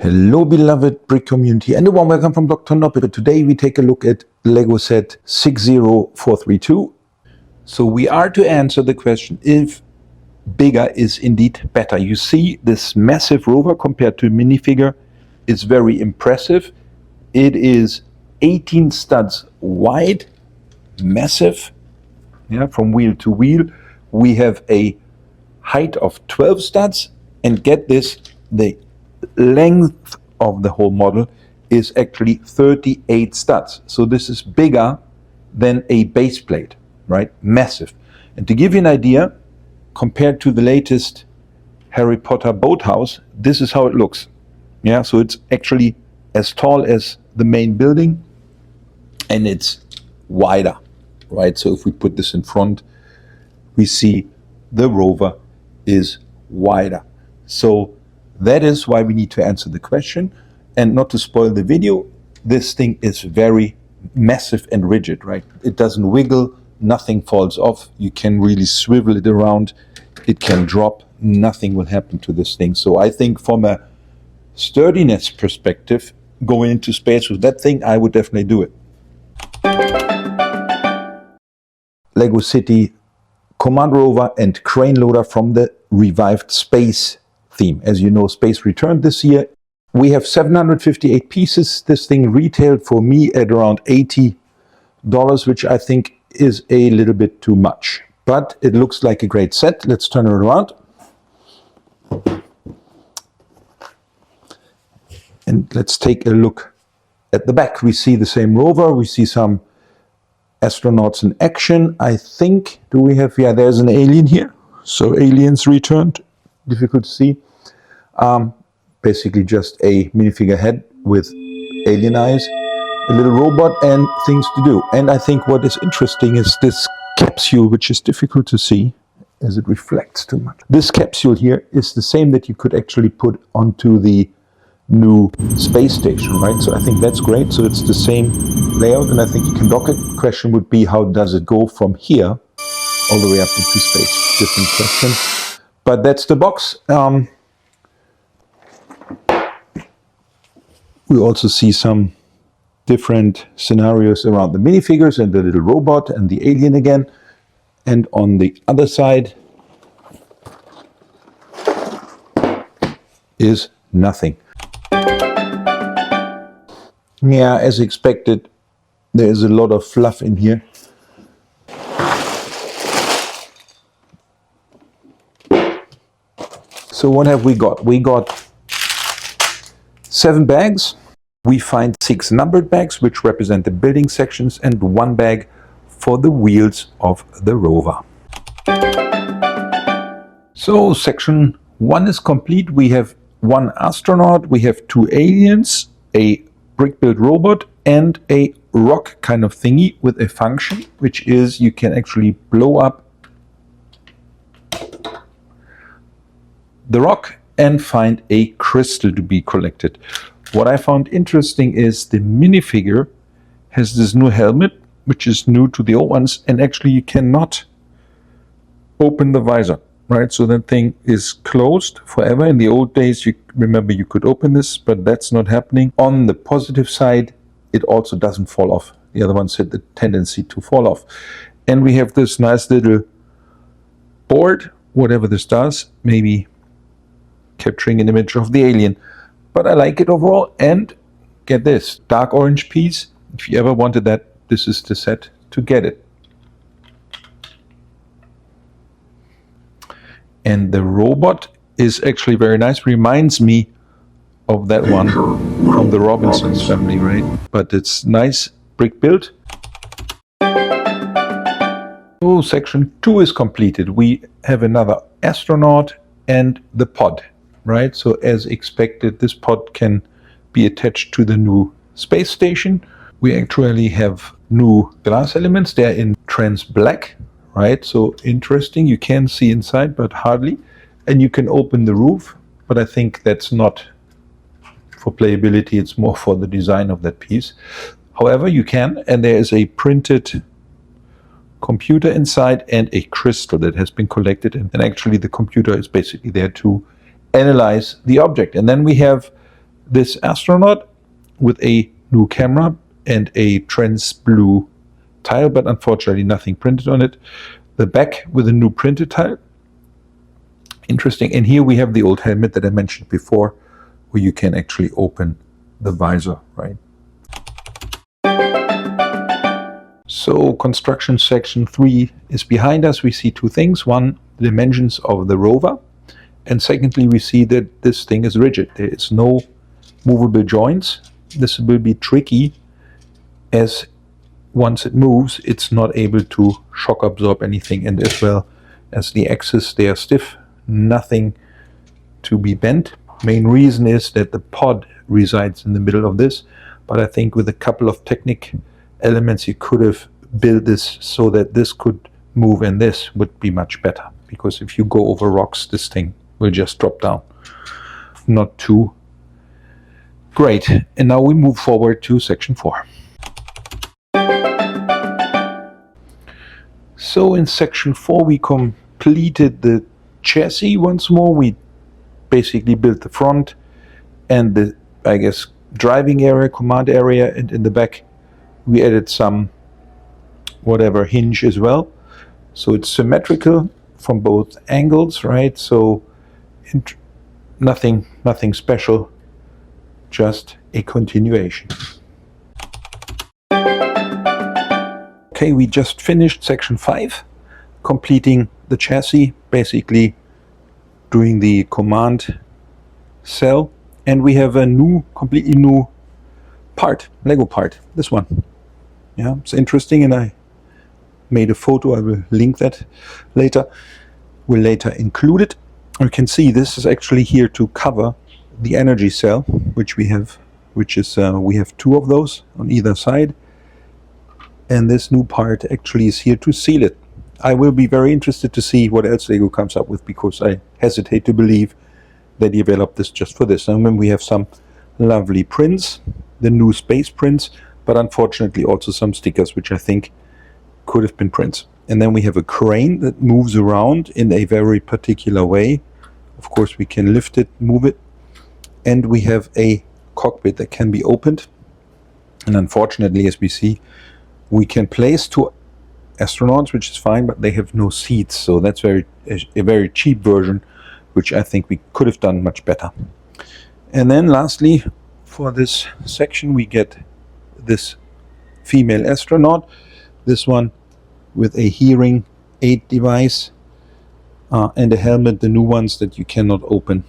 Hello beloved brick community and a warm welcome from Dr. Noppet. Today we take a look at Lego set 60432. So we are to answer the question if bigger is indeed better. You see this massive rover compared to a minifigure is very impressive. It is 18 studs wide, massive, yeah, from wheel to wheel. We have a height of 12 studs, and get this, the length of the whole model is actually 38 studs. So this is bigger than a base plate, right? Massive. And to give you an idea, compared to the latest Harry Potter boathouse, this is how it looks. Yeah, so it's actually as tall as the main building and it's wider, right? So if we put this in front, we see the rover is wider. So that is why we need to answer the question. And not to spoil the video, this thing is very massive and rigid, right? It doesn't wiggle, nothing falls off. You can really swivel it around. It can drop, nothing will happen to this thing. So I think from a sturdiness perspective, going into space with that thing, I would definitely do it. Lego City Command Rover and crane loader from the revived space theme. As you know, space returned this year. We have 758 pieces. This thing retailed for me at around $80, which I think is a little bit too much. But it looks like a great set. Let's turn it around. And let's take a look at the back. We see the same rover. We see some astronauts in action. I think, do we have, yeah, there's an alien here. So aliens returned, difficult to see. Basically just a minifigure head with alien eyes, a little robot and things to do. And I think what is interesting is this capsule, which is difficult to see as it reflects too much. This capsule here is the same that you could actually put onto the new space station, right? So I think that's great. So it's the same layout and I think you can dock it. Question would be, how does it go from here all the way up into space? Different question. But that's the box. We also see some different scenarios around the minifigures and the little robot and the alien again. And on the other side is nothing. Yeah, as expected, there is a lot of fluff in here. So what have we got? We got 7 bags. We find 6 numbered bags, which represent the building sections, and 1 bag for the wheels of the rover. So section 1 is complete. We have 1 astronaut, we have 2 aliens, a brick-built robot, and a rock kind of thingy with a function, which is you can actually blow up the rock and find a crystal to be collected. What I found interesting is the minifigure has this new helmet, which is new to the old ones, and actually you cannot open the visor, right? So that thing is closed forever. In the old days, you remember you could open this, but that's not happening. On the positive side, it also doesn't fall off. The other ones had the tendency to fall off. And we have this nice little board, whatever this does, maybe capturing an image of the alien. But I like it overall. And get this, dark orange piece. If you ever wanted that, this is the set to get it. And the robot is actually very nice. Reminds me of that one from the Robinsons family, right? But it's nice, brick built. Oh, section 2 is completed. We have another astronaut and the pod, right? So as expected, this pod can be attached to the new space station. We actually have new glass elements. They're in trans black, right? So interesting. You can see inside, but hardly. And you can open the roof, but I think that's not for playability. It's more for the design of that piece. However, you can, and there is a printed computer inside and a crystal that has been collected. And actually the computer is basically there to analyze the object. And then we have this astronaut with a new camera and a trans blue tile, but unfortunately nothing printed on it. The back with a new printed tile. Interesting. And here we have the old helmet that I mentioned before, where you can actually open the visor, right? So construction section 3 is behind us. We see two things. One, the dimensions of the rover. And secondly, we see that this thing is rigid. There is no movable joints. This will be tricky, as once it moves, it's not able to shock absorb anything. And as well as the axes, they are stiff, nothing to be bent. Main reason is that the pod resides in the middle of this, but I think with a couple of technique elements you could have built this so that this could move, and this would be much better, because if you go over rocks, this thing will just drop down. Not too great. And now we move forward to section 4. So in section 4 we completed the chassis once more. We basically built the front and the, I guess, driving area, command area, and in the back we added some whatever hinge as well. So it's symmetrical from both angles, right? So nothing special, just a continuation. Okay, we just finished section 5, completing the chassis, basically doing the command cell, and we have a new, completely new part, Lego part, this one. Yeah, it's interesting, and I made a photo. I will link that later. We'll later include it. You can see this is actually here to cover the energy cell, which we have, which is we have 2 of those on either side, and this new part actually is here to seal it. I will be very interested to see what else Lego comes up with, because I hesitate to believe they developed this just for this. And then we have some lovely prints, the new space prints, but unfortunately also some stickers, which I think could have been prints. And then we have a crane that moves around in a very particular way. Of course we can lift it, move it, and we have a cockpit that can be opened. And unfortunately, as we see, we can place 2 astronauts, which is fine, but they have no seats. So that's a very cheap version, which I think we could have done much better. And then lastly, for this section, we get this female astronaut, this one with a hearing aid device and a helmet, the new ones that you cannot open,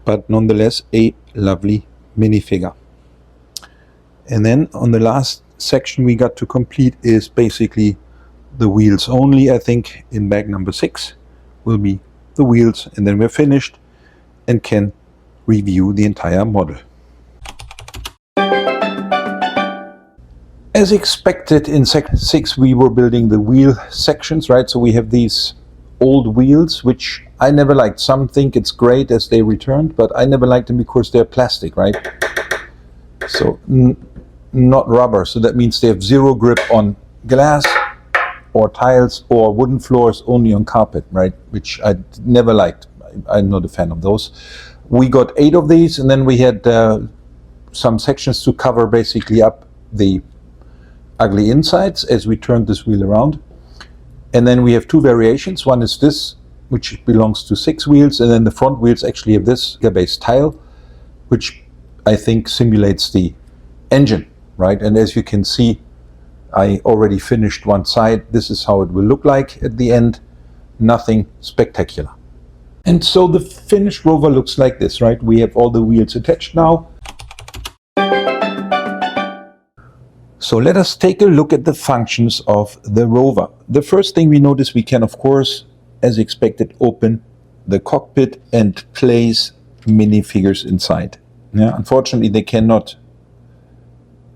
but nonetheless a lovely minifigure. And then on the last section we got to complete is basically the wheels only. I think in bag number 6 will be the wheels, and then we're finished and can review the entire model. As expected, in section 6 we were building the wheel sections, right? So we have these old wheels, which I never liked. Some think it's great as they returned, but I never liked them because they're plastic, right? So not rubber, so that means they have 0 grip on glass or tiles or wooden floors, only on carpet, right? Which I never liked. I'm not a fan of those. We got 8 of these, and then we had some sections to cover basically up the ugly insides as we turned this wheel around. And then we have 2 variations. One is this, which belongs to 6 wheels, and then the front wheels actually have this base tile, which I think simulates the engine, right? And as you can see, I already finished one side. This is how it will look like at the end. Nothing spectacular. And so the finished rover looks like this, right? We have all the wheels attached now. So let us take a look at the functions of the rover. The first thing we notice, we can of course, as expected, open the cockpit and place minifigures inside. Yeah, unfortunately they cannot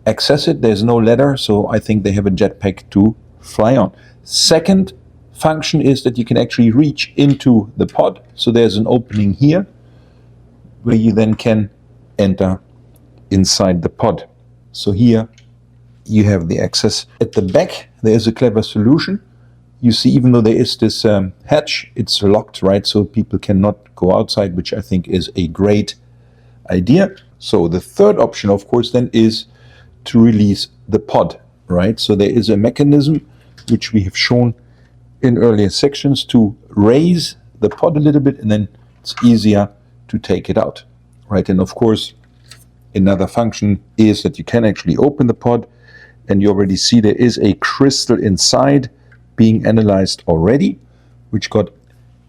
access it. There's no ladder, so I think they have a jetpack to fly on. Second function is that you can actually reach into the pod. So there's an opening here where you then can enter inside the pod. So here you have the access. At the back there is a clever solution. You see, even though there is this hatch, it's locked, right? So people cannot go outside, which I think is a great idea. So the third option, of course, then is to release the pod, right? So there is a mechanism which we have shown in earlier sections to raise the pod a little bit, and then it's easier to take it out, right? And of course, another function is that you can actually open the pod, and you already see there is a crystal inside being analyzed already, which got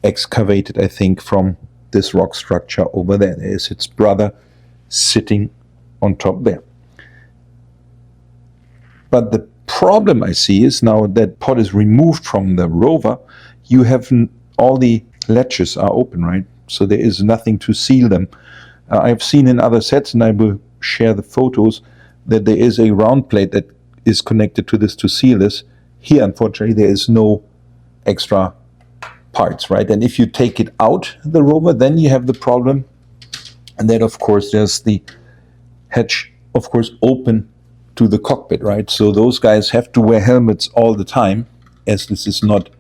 excavated, I think, from this rock structure over there. There is its brother sitting on top there. But the problem I see is now that pod is removed from the rover, you have all the latches are open, right? So there is nothing to seal them. I've seen in other sets, and I will share the photos, that there is a round plate that is connected to this to seal this. Here, unfortunately, there is no extra parts, right? And if you take it out the rover, then you have the problem, and then of course there's the hatch, of course, open to the cockpit, right? So those guys have to wear helmets all the time, as this is not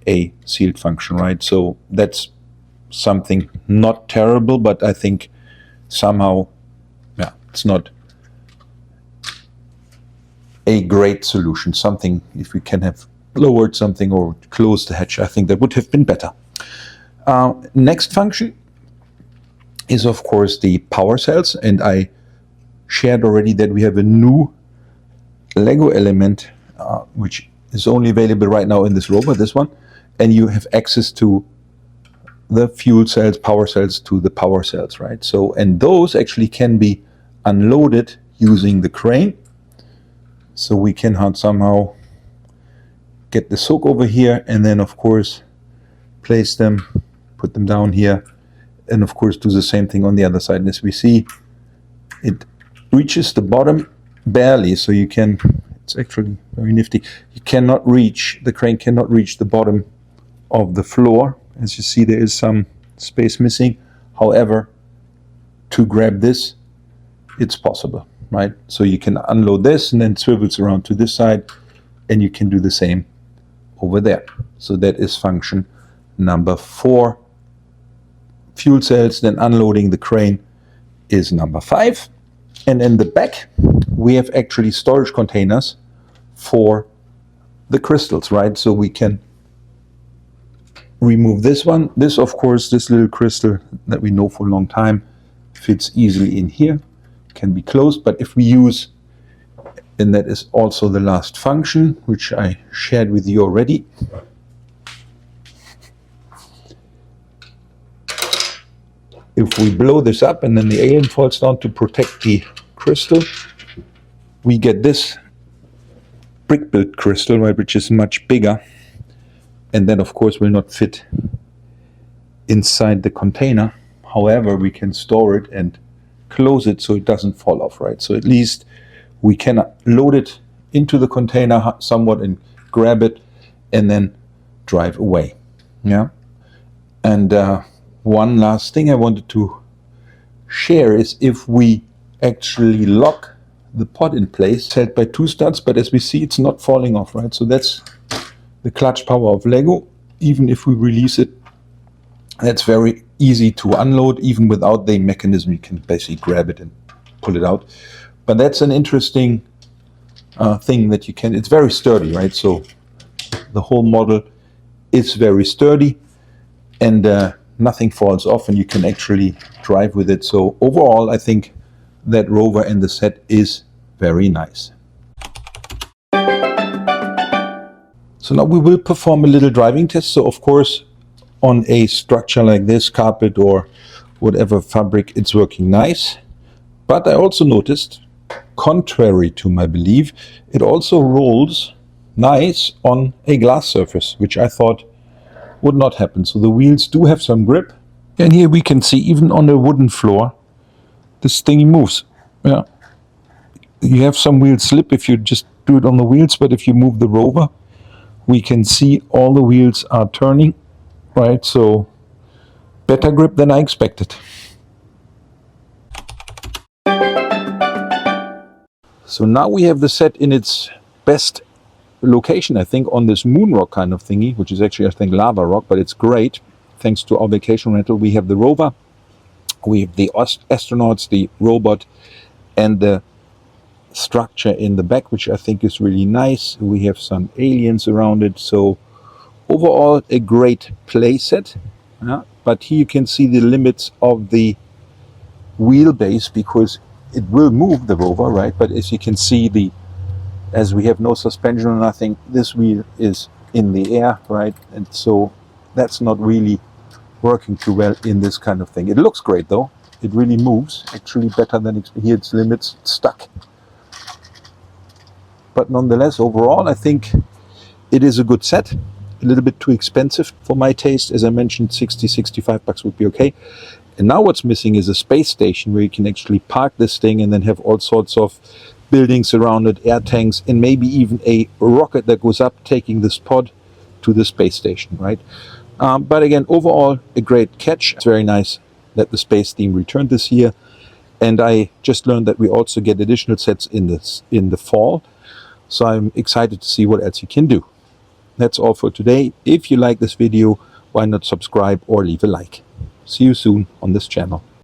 a sealed function, right? So that's something not terrible, but I think somehow, yeah, it's not a great solution. Something, if we can have lowered something or closed the hatch, I think that would have been better. Next function is, of course, the power cells, and I shared already that we have a new Lego element which is only available right now in this rover, this one, and you have access to the fuel cells, power cells, to the power cells, right? So, and those actually can be unloaded using the crane. So we can somehow get the soak over here, and then of course place them, put them down here, and of course do the same thing on the other side. And as we see, it reaches the bottom barely, so you can, it's actually very nifty, you cannot reach, the crane cannot reach the bottom of the floor. As you see, there is some space missing. However, to grab this, it's possible, right? So you can unload this, and then swivels around to this side, and you can do the same over there. So that is function number 4. Fuel cells, then unloading the crane, is number 5. And in the back, we have actually storage containers for the crystals, right? So we can remove this one. This, of course, this little crystal that we know for a long time fits easily in here, can be closed. But if we use, and that is also the last function, which I shared with you already. If we blow this up and then the alien falls down to protect the crystal, we get this brick-built crystal, right, which is much bigger, and then of course will not fit inside the container. However, we can store it and close it so it doesn't fall off, right? So at least we can load it into the container somewhat and grab it and then drive away. Yeah. And one last thing I wanted to share is if we actually lock the pod in place, it's held by 2 studs, but as we see, it's not falling off, right? So that's the clutch power of Lego. Even if we release it, that's very easy to unload. Even without the mechanism, you can basically grab it and pull it out. But that's an interesting thing that you can, it's very sturdy, right? So the whole model is very sturdy, and nothing falls off, and you can actually drive with it. So overall, I think that rover in the set is very nice. So now we will perform a little driving test. So of course, on a structure like this, carpet or whatever fabric, it's working nice. But I also noticed, contrary to my belief, it also rolls nice on a glass surface, which I thought would not happen. So the wheels do have some grip. And here we can see, even on a wooden floor, this thingy moves. Yeah. You have some wheel slip if you just do it on the wheels, but if you move the rover, we can see all the wheels are turning, right? So better grip than I expected. So now we have the set in its best location, I think, on this moon rock kind of thingy, which is actually, I think, lava rock, but it's great. Thanks to our vacation rental, we have the rover We have the astronauts, the robot, and the structure in the back, which I think is really nice. We have some aliens around it. So overall, a great playset. But here you can see the limits of the wheelbase, because it will move the rover, right? But as you can see, as we have no suspension or nothing, this wheel is in the air, right? And so that's not really working too well in this kind of thing. It looks great though. It really moves, actually better than here. Its limits, it's stuck. But nonetheless, overall, I think it is a good set. A little bit too expensive for my taste. As I mentioned, $60-65 would be okay. And now what's missing is a space station where you can actually park this thing and then have all sorts of buildings around it, air tanks, and maybe even a rocket that goes up, taking this pod to the space station, right? But again, overall, a great catch. It's very nice that the space theme returned this year. And I just learned that we also get additional sets in the fall. So I'm excited to see what else you can do. That's all for today. If you like this video, why not subscribe or leave a like. See you soon on this channel.